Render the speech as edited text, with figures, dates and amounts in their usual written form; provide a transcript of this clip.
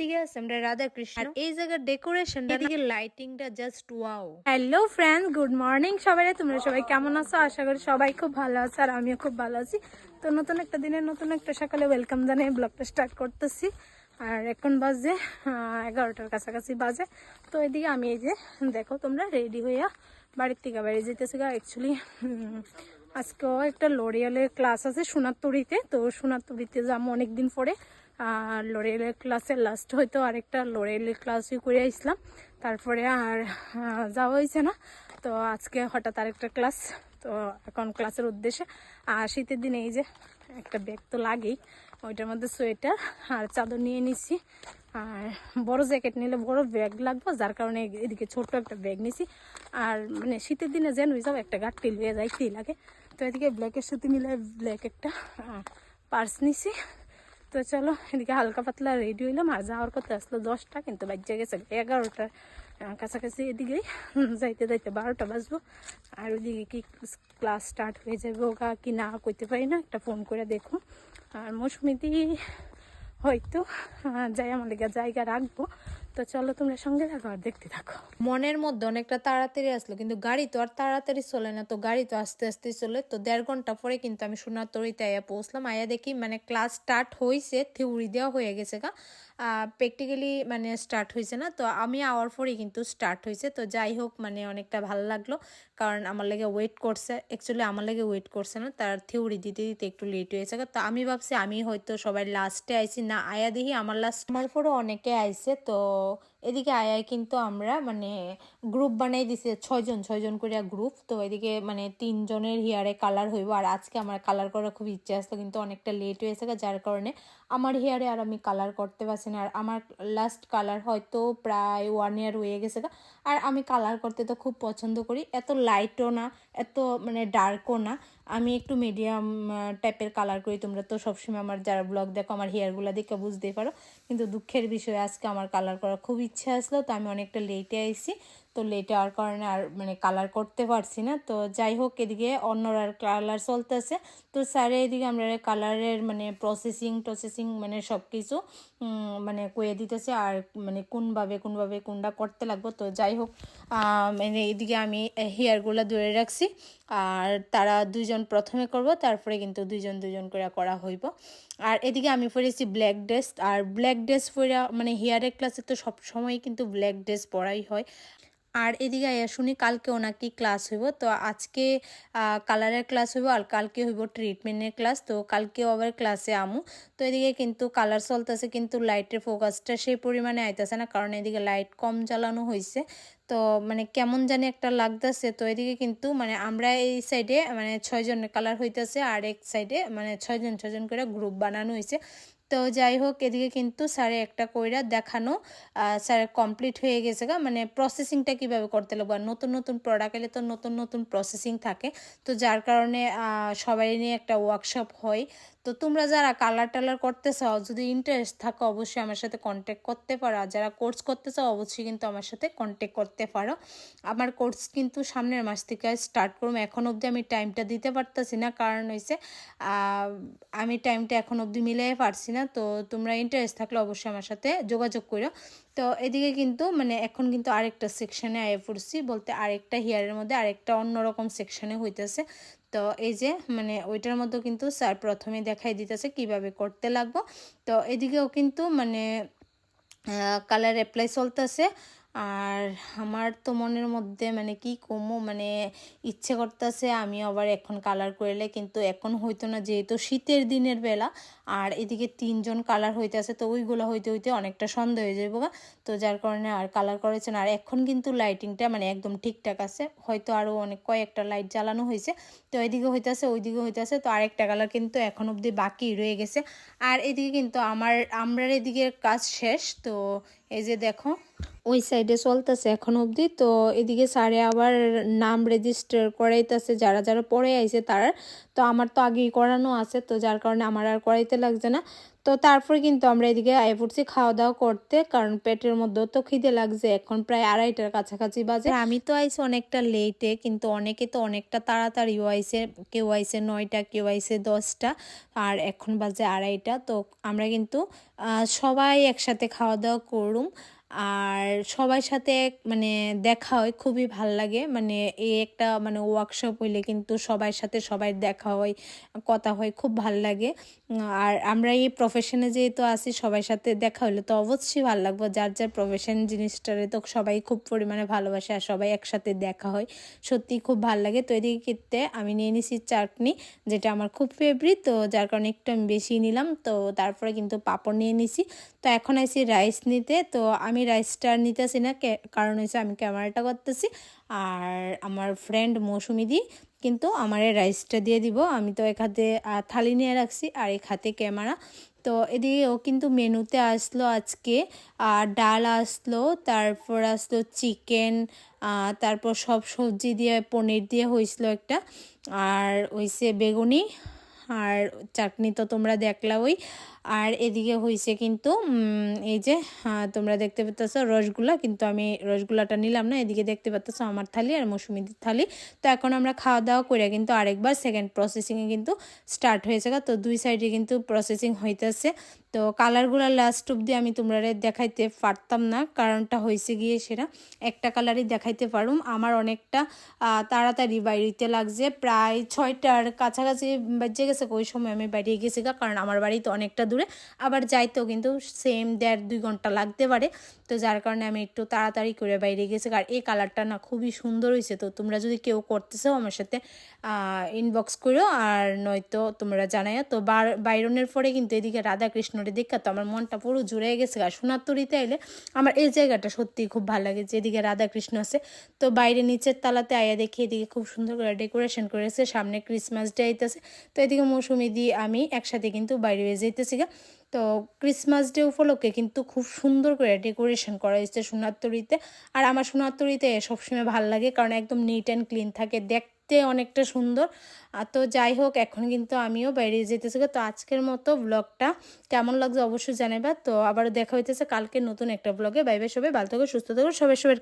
দিকে আছে আমরা রাধা কৃষ্ণ আর এই জায়গার ডেকোরেশনটা এদিকে লাইটিংটা just wow. Hello friends, good morning সবাই। তোমরা সবাই কেমন আছো? আশা করি সবাই খুব ভালো আছো আর আমিও খুব ভালো আছি। তো নতুন একটা দিনের নতুন একটা সকালে ওয়েলকাম জানিয়ে ব্লগটা স্টার্ট করতেছি। আর এখন বাজে 11টার কাছাকাছি বাজে। তো এদিকে আমি এই যে দেখো তোমরা রেডি হইয়া বাড়ির থেকে বাইরে যেতেছি। অ্যাকচুয়ালি আজকেও একটা লরিয়ালের ক্লাস আছে সোনারতরীতে। তো সোনারতরীতে যাবো অনেকদিন পরে। আর লরিয়ালের ক্লাসে লাস্ট হয়তো আরেকটা লরিয়ালের ক্লাসই করে আসলাম, তারপরে আর যাওয়া হয়েছে না। তো আজকে হঠাৎ আরেকটা ক্লাস, তো এখন ক্লাসের উদ্দেশ্যে। আর শীতের দিনে এই যে একটা ব্যাগ তো লাগেই, ওইটার মধ্যে সোয়েটার আর চাদর নিয়ে নিছি। আর বড় জ্যাকেট নিলে বড় ব্যাগ লাগবে, যার কারণে এদিকে ছোট্ট একটা ব্যাগ নিছি। আর মানে শীতের দিনে যেন হয়ে যাও একটা গাড়ি লুয়ে যাইতেই লাগে। তো এদিকে ব্ল্যাকের সাথে মিলে ব্ল্যাক একটা পার্স নিছি। তো চলো এদিকে হালকা পাতলা রেডি হইলাম। আর যাওয়ার কথা আসলো 10টা, কিন্তু বাজে গেছে 11টার কাছাকাছি। এদিকেই যাইতে যাইতে 12টা বাজবো। আর ওইদিকে কি ক্লাস স্টার্ট হয়ে যাবে ওগা কি না কইতে পারি না, একটা ফোন করে দেখো। আর মৌসুমিদি হয়তো যাই আমার লেগে জায়গা রাখবো। তো চলো তোমরা সঙ্গে থাকো আর দেখতে থাকো। মনের মধ্যে অনেকটা তাড়াতাড়ি আসলো, কিন্তু গাড়ি তো আর তাড়াতাড়ি চলে না, তো গাড়ি তো আস্তে আস্তে চলে। তো 1.5 ঘন্টা পরে কিন্তু আমি সোনারতরীতে আয়া পৌঁছলাম। আয়া দেখি মানে ক্লাস স্টার্ট হয়েছে, থিওরি দেওয়া হয়ে গেছে গা, প্র্যাকটিক্যালি মানে স্টার্ট হয়েছে না। তো আমি আওয়ার পরেই কিন্তু স্টার্ট হয়েছে। তো যাই হোক মানে অনেকটা ভালো লাগলো, কারণ আমার লেগে ওয়েট করছে। অ্যাকচুয়ালি আমার লেগে ওয়েট করছে না, তার থিওরি দিতে দিতে একটু লেট হয়েছে। তো আমি ভাবছি আমি হয়তো সবাই লাস্টে আইছি, না আয়া দেখি আমার লাস্ট আমার পরে অনেকে আইছে। তো এদিকে আয়ায় কিন্তু আমরা মানে গ্রুপ বানাই দিছে 6 জন করে গ্রুপ। তো এদিকে মানে 3 জনের হেয়ারে কালার হইব। আর আজকে আমার কালার করার খুব ইচ্ছে আসতো, কিন্তু অনেকটা লেট হয়েছে, যার কারণে আমার হেয়ারে আর আমি কালার করতে পারছি না। আর আমার লাস্ট কালার হয়তো প্রায় 1 ইয়ার হয়ে গেছে। আর আমি কালার করতে তো খুব পছন্দ করি, এত লাইটও না এত মানে ডার্কও না, আমি একটু মিডিয়াম টাইপের কালার করি। তোমরা তো সবসময় আমার যারা ব্লগ দেখো আমার হেয়ারগুলো দেখে বুঝতেই পারো। কিন্তু দুঃখের বিষয় আজকে আমার কালার করার খুব ইচ্ছে আসলো, তো আমি অনেকটা লেটে আইছি। তো লেটে হওয়ার কারণে আর মানে কালার করতে পারছি না। তো যাই হোক এদিকে অন্যরা কালার চলতেছে। তো স্যারে এদিকে আমরা কালারের মানে প্রসেসিং মানে সব কিছু মানে কয়ে দিতেছে, আর মানে কোনভাবে কোনটা করতে লাগবো। তো যাই হোক মানে এদিকে আমি হেয়ারগুলো ধরে রাখছি। আর তারা 2 জন প্রথমে করব, তারপরে কিন্তু 2 জন করে করা হইব। আর এদিকে আমি পরেছি ব্ল্যাক ড্রেস। আর ব্ল্যাক ড্রেস পরে মানে হেয়ারের ক্লাসে তো সব সময় কিন্তু ব্ল্যাক ড্রেস পরাই হয়। আর এদিকে আয়া শুনি কালকেও নাকি ক্লাস হইব। তো আজকে কালারের ক্লাস হইব, আর কালকে হইব ট্রিটমেন্টের ক্লাস। তো কালকেও আবার ক্লাসে আমু। তো এদিকে কিন্তু কালার চলতেছে, কিন্তু লাইটের ফোকাসটা সেই পরিমাণে আইতেছে না, কারণ এদিকে লাইট কম জ্বালানো হয়েছে। তো মানে কেমন জানি একটা লাগতেছে। তো এদিকে কিন্তু মানে আমরা এই সাইডে মানে 6 জনের কালার হইতেছে, আর এক সাইডে মানে 6 জন করে গ্রুপ বানানো হয়েছে। তো যাই হোক এদিকে কিন্তু স্যারে একটা কইরা দেখানো স্যার কমপ্লিট হয়ে গেছে গা, মানে প্রসেসিংটা কিভাবে করতে লাগবে। আর নতুন প্রোডাক্ট এলে তো নতুন প্রসেসিং থাকে। তো যার কারণে সবাই নিয়ে একটা ওয়ার্কশপ হয়। তো তোমরা যারা কালার টালার করতে চাও, যদি ইন্টারেস্ট থাকো অবশ্যই আমার সাথে কন্ট্যাক্ট করতে পারো। আর যারা কোর্স করতে চাও অবশ্যই কিন্তু আমার সাথে কন্ট্যাক্ট করতে পারো। আমার কোর্স কিন্তু সামনের মাস থেকে স্টার্ট করবো। এখন অবধি আমি টাইমটা দিতে পারতেছি না, কারণ হয়েছে আমি টাইমটা এখন অবধি মিলাই পারছি না। তো তোমরা ইন্টারেস্ট থাকলে অবশ্যই আমার সাথে যোগাযোগ করো। তো এদিকে কিন্তু মানে এখন কিন্তু আরেকটা সেকশনে আয়ে পড়ছি, বলতে আরেকটা হেয়ারের মধ্যে আরেকটা অন্যরকম সেকশনে হইতেছে। তো এই যে মানে ওইটার মধ্যে কিন্তু স্যার প্রথমে দেখাই দিতেছে কিভাবে করতে লাগবো। তো এদিকেও কিন্তু মানে কালার অ্যাপ্লাই চলতেছে। আর আমার তো মনের মধ্যে মানে কি কমো মানে ইচ্ছে করতেছে আমি আবার এখন কালার করলে, কিন্তু এখন হইতো না যেহেতু শীতের দিনের বেলা। আর এদিকে 3 জন কালার হইতেছে, তো ওইগুলো হইতে হইতে অনেকটা সন্ধ্যা হয়ে যাবো। তো যার কারণে আর কালার করেছে না। আর এখন কিন্তু লাইটিংটা মানে একদম ঠিকঠাক আছে, হয়তো আরও অনেক কয়েকটা লাইট জ্বালানো হয়েছে। তো এদিকে হইতেছে ওইদিকে হইতেছে, তো আরেকটা কালার কিন্তু এখন অবধি বাকি রয়ে গেছে। আর এদিকে কিন্তু আমরার এদিকে কাজ শেষ। তো এই যে দেখো ওই সাইডে চলতেছে এখন অবধি। তো এদিকে স্যারে আবার নাম রেজিস্টার করাইতেছে যারা যারা পড়ে আইছে তার। তো আমার তো আগেই করানো আছে, তো যার কারণে আমার আর করাইতে লাগছে না। তো তো তারপরে কিন্তু আমরা এদিকে আয়া পড়ছি খাওয়া দাওয়া করতে, কারণ পেটের মধ্যেও তো খিদে লাগছে। এখন প্রায় 2:30টার কাছাকাছি বাজে। আমি তো আইছি অনেকটা লেটে, কিন্তু অনেকে তো অনেকটা তাড়াতাড়িও আইছে, কেউ আইছে 9টা, কেউ আইছে 10টা, আর এখন বাজে 2:30টা। তো আমরা কিন্তু সবাই একসাথে খাওয়া দাওয়া করুম, আর সবার সাথে মানে দেখা হয়, খুবই ভাল লাগে। মানে এই একটা মানে ওয়ার্কশপ হইলে কিন্তু সবার সাথে সবার দেখা হয়, কথা হয়, খুব ভাল লাগে। আর আমরা এই প্রফেশনে যেহেতু আছি, সবার সাথে দেখা হলে তো অবশ্যই ভালো লাগবে। যার যার প্রফেশন জিনিসটারে তো সবাই খুব পরিমাণে ভালোবাসে, আর সবাই একসাথে দেখা হয়, সত্যিই খুব ভাল লাগে। তো এদিকে ক্ষেত্রে আমি নিয়ে নিছি চাটনি, যেটা আমার খুব ফেভারিট, তো যার কারণে একটু আমি বেশি নিলাম। তো তারপরে কিন্তু পাঁপড় নিয়ে নিছি। তো এখন আইছি রাইস নিতে। তো আমি রাইসটা নিতেছি না, কারণ হচ্ছে আমি ক্যামেরাটা করতেছি, আর আমার ফ্রেন্ড মৌসুমি কিন্তু আমার এই রাইসটা দিয়ে দিব। আমি তো এক হাতে থালি নিয়ে রাখছি, আর এক হাতে ক্যামেরা। তো এদিকে ও কিন্তু মেনুতে আসলো আজকে ডাল আসলো, তারপর আসলো চিকেন, তারপর সব সবজি দিয়ে পনির দিয়ে হয়েছিল একটা, আর হইছে বেগুনি, আর চাটনি তো তোমরা দেখলা ওই। আর এদিকে হয়েছে কিন্তু এই যে তোমরা দেখতে পাচ্ছ রসগোল্লা, কিন্তু আমি রসগোল্লাটা নিলাম না। এদিকে দেখতে পাচ্ছ আমার থালি আর মৌসুমিদির থালি। তো এখন আমরা খাওয়া দাওয়া করে কিন্তু আরেকবার সেকেন্ড প্রসেসিংয়ে কিন্তু স্টার্ট হয়েছে। তো দুই সাইডে কিন্তু প্রসেসিং হইতেছে। তো কালারগুলো লাস্ট অব্দি আমি তোমরা দেখাইতে পারতাম না, কারণটা হয়েছে গিয়ে সেটা একটা কালারই দেখাইতে পারুম। আমার অনেকটা তাড়াতাড়ি বাইরেতে লাগছে, প্রায় 6টার কাছাকাছি বেজে গেছে ওই সময় আমি বাইরে গেছি, কারণ আমার বাড়ি তো অনেকটা দূরে, আবার যাইতেও কিন্তু সেম 1.5-2 ঘন্টা লাগতে পারে। তো যার কারণে আমি একটু তাড়াতাড়ি করে বাইরে গেছি। আর এই কালারটা না খুবই সুন্দর হয়েছে। তো তোমরা যদি কেউ করতেছো আমার সাথে ইনবক্স করো, আর নয়তো তোমরা জানাইও। তো বাইরনের পরে কিন্তু এদিকে রাধাকৃষ্ণরে দেখা তো আমার মনটা পুরো জুড়ে গেছে। আর সোনারতরীতে এলে আমার এই জায়গাটা সত্যিই খুব ভালো লাগে, যেদিকে রাধাকৃষ্ণ আছে। তো বাইরে নিচের তালাতে আয়া দেখি এদিকে খুব সুন্দর করে ডেকোরেশন করেছে, সামনে ক্রিসমাস ডে আইতেছে। তো এদিকে মৌসুমি দিয়ে আমি একসাথে কিন্তু বাইরে যেতেছি। তো ক্রিসমাস ডে উপলক্ষে কিন্তু খুব সুন্দর করে ডেকোরেশন করা হয়েছে সোনারতরীতে। আর আমার সোনারতরীতে সবসময় ভালো লাগে, কারণ একদম নিট অ্যান্ড ক্লিন থাকে, দেখতে অনেকটা সুন্দর। তো যাই হোক, এখন কিন্তু আমিও বাইরে যেতেছি। তো আজকের মতো ব্লগটা কেমন লাগছে অবশ্যই জানাবা। তো আবারও দেখা হইতেছে কালকে নতুন একটা ব্লগে। বাই বাই, সবাই ভালো থাকো, সুস্থ থাকো, সবাই সবার